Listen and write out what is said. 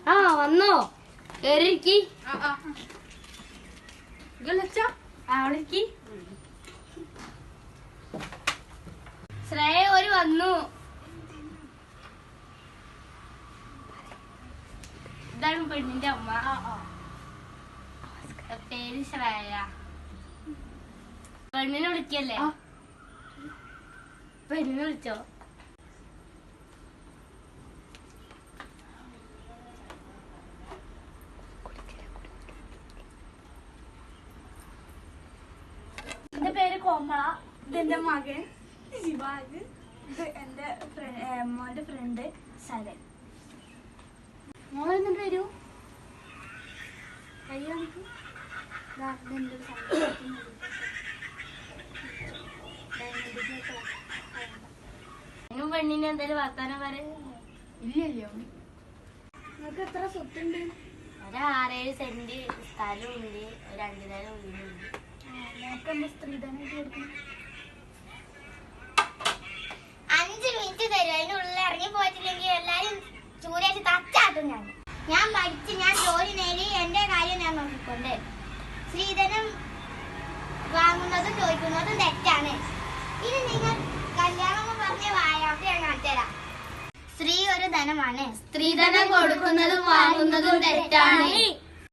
ആ വന്നോ കേറിയിരിക്കി ശ്രേയ ഒരു വന്നു. ഇതാണ് പെണ്ണിന്റെ അമ്മ. പേര് ശ്രേയ. പെണ്ണിനെ വിളിക്കല്ലേ? പെണ്ണിനെ വിളിച്ചോ? എന്റെ പേര് കോമള. ഇതെന്റെ മകൻ ശിവാജ്. ഇത് എന്റെ മോന്റെ ഫ്രണ്ട് ശരൺ. മോളെന്നിട്ട് വരൂ. പെണ്ണിന് എന്തായാലും വർത്താനം പറ. ഇല്ലല്ലോ. നിങ്ങൾക്ക് എത്ര സ്വത്തുണ്ട്? ഒരു 6-7 സെന്റ് സ്ഥലമുണ്ട്, ഒരു 5 നില വീടുണ്ട്. സ്ത്രീധനം കൊടുക്കണം. 5 മിനിറ്റ് തരും. അതിനുള്ളിൽ ഇറങ്ങി പോയിട്ടില്ലെങ്കിൽ എല്ലാരും ചൂരേറ്റ് തച്ചാട്ടും. ഞാൻ പഠിച്ച് ഞാൻ ജോലി നേടി എന്റെ കാര്യം ഞാൻ നോക്കിക്കൊണ്ട്. സ്ത്രീധനം വാങ്ങുന്നതും ചോദിക്കുന്നതും തെറ്റാണ്. ഇനി നിങ്ങൾ കല്യാണം പറഞ്ഞ വായാട്ട് ഞാൻ കാണിച്ചുതരാം. സ്ത്രീ ഒരു ധനമാണ്. സ്ത്രീധനം കൊടുക്കുന്നതും വാങ്ങുന്നതും തെറ്റാണ്.